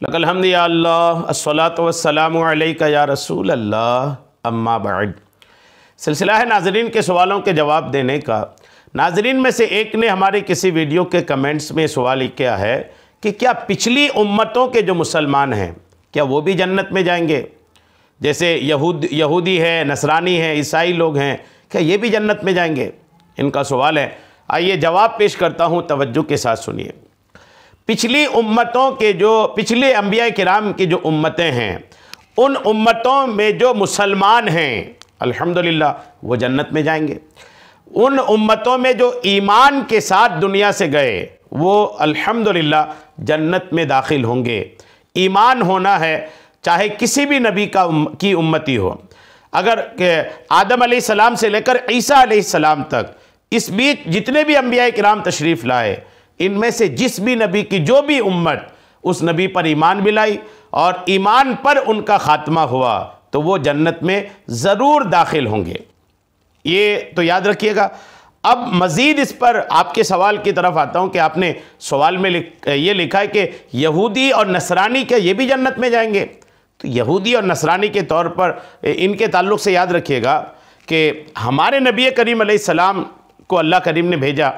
लकल हम्द या अल्लाह अस्सलातु वस्सलामु अलैका या रसूल अल्लाह अम्मा बाद। सिलसिला है नाज़रीन के सवालों के जवाब देने का। नाज़रीन में से एक ने हमारे किसी वीडियो के कमेंट्स में सवाल किया है कि क्या पिछली उम्मतों के जो मुसलमान हैं क्या वो भी जन्नत में जाएंगे? जैसे यहूदी है, नसरानी है, ईसाई लोग हैं, क्या ये भी जन्नत में जाएंगे? इनका सवाल है। आइए जवाब पेश करता हूँ, तवज्जो के साथ सुनिए। पिछली उम्मतों के जो पिछले अंबिया किराम की जो उम्मतें हैं, उन उम्मतों में जो मुसलमान हैं अल्हम्दुलिल्लाह वो जन्नत में जाएंगे। उन उम्मतों में जो ईमान के साथ दुनिया से गए वो अल्हम्दुलिल्लाह जन्नत में दाखिल होंगे। ईमान होना है, चाहे किसी भी नबी की उम्मती हो। अगर आदम अलैहिस्सलाम से लेकर ईसा अलैहिस्सलाम तक इस बीच जितने भी अंबिया किराम तशरीफ़ लाए, इनमें से जिस भी नबी की जो भी उम्मत उस नबी पर ईमान भी लाई और ईमान पर उनका ख़ात्मा हुआ तो वो जन्नत में ज़रूर दाखिल होंगे। ये तो याद रखिएगा। अब मज़ीद इस पर आपके सवाल की तरफ आता हूँ कि आपने सवाल में ये लिखा है कि यहूदी और नसरानी क्या ये भी जन्नत में जाएंगे? तो यहूदी और नसरानी के तौर पर इनके ताल्लुक़ से याद रखिएगा कि हमारे नबी करीम अलैहिस्सलाम को अल्लाह करीम ने भेजा।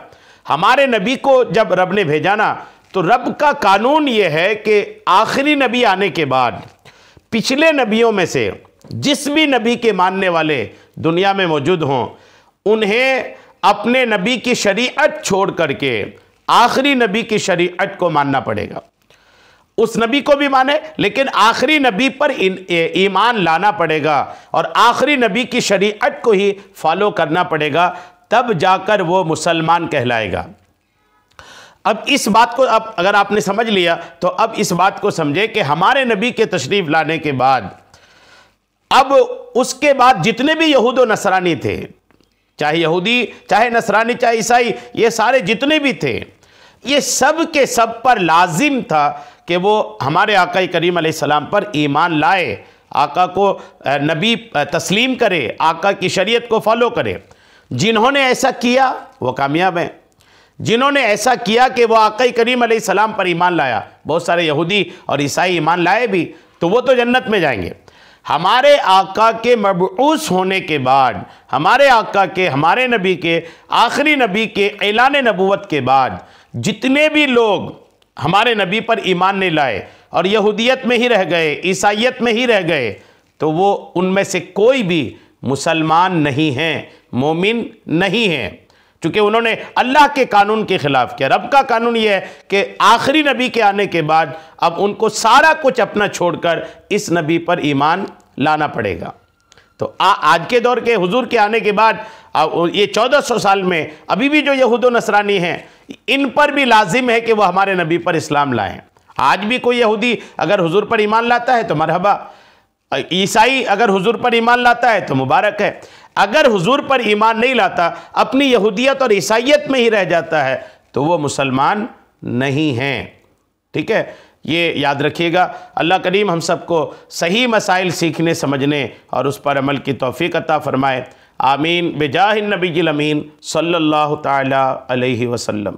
हमारे नबी को जब रब ने भेजा ना, तो रब का कानून ये है कि आखिरी नबी आने के बाद पिछले नबियों में से जिस भी नबी के मानने वाले दुनिया में मौजूद हों, उन्हें अपने नबी की शरीयत छोड़ करके आखिरी नबी की शरीयत को मानना पड़ेगा। उस नबी को भी माने, लेकिन आखिरी नबी पर ईमान लाना पड़ेगा और आखिरी नबी की शरीयत को ही फॉलो करना पड़ेगा, तब जाकर वो मुसलमान कहलाएगा। अब इस बात को अगर आपने समझ लिया तो अब इस बात को समझे कि हमारे नबी के तशरीफ़ लाने के बाद अब उसके बाद जितने भी यहूद व नसरानी थे, चाहे यहूदी, चाहे नसरानी, चाहे ईसाई, ये सारे जितने भी थे, ये सब के सब पर लाजिम था कि वो हमारे आका करीम अलैहिस्सलाम पर ईमान लाए, आका को नबी तस्लीम करे, आका की शरीयत को फॉलो करे। जिन्होंने ऐसा किया वो कामयाब हैं। जिन्होंने ऐसा किया कि वो आका करीम अलैहिस्सलाम पर ईमान लाया, बहुत सारे यहूदी और ईसाई ईमान लाए भी, तो वो तो जन्नत में जाएंगे। हमारे आका के मबऊस होने के बाद, हमारे आका के, हमारे नबी के, आखिरी नबी के ऐलान नबूवत के बाद जितने भी लोग हमारे नबी पर ईमान नहीं लाए और यहूदियत में ही रह गए, ईसाइयत में ही रह गए, तो वो उनमें से कोई भी मुसलमान नहीं हैं, मोमिन नहीं हैं, क्योंकि उन्होंने अल्लाह के कानून के ख़िलाफ़ किया। रब का कानून ये है कि आखिरी नबी के आने के बाद अब उनको सारा कुछ अपना छोड़कर इस नबी पर ईमान लाना पड़ेगा। तो आज के दौर के हुजूर के आने के बाद ये 1400 साल में अभी भी जो यहूद व नसरानी हैं, इन पर भी लाजिम है कि वह हमारे नबी पर इस्लाम लाएँ। आज भी कोई यहूदी अगर हुजूर पर ईमान लाता है तो मरहबा, ईसाई अगर हुजूर पर ईमान लाता है तो मुबारक है। अगर हुजूर पर ईमान नहीं लाता, अपनी यहूदियत और ईसाइयत में ही रह जाता है, तो वो मुसलमान नहीं हैं। ठीक है, ये याद रखिएगा। अल्लाह करीम हम सबको सही मसाइल सीखने, समझने और उस पर अमल की तौफीक अता फरमाए। आमीन। बिजाहिन नबीजिल अमीन सल्लल्लाहु ताला अलैहि वसल्लम।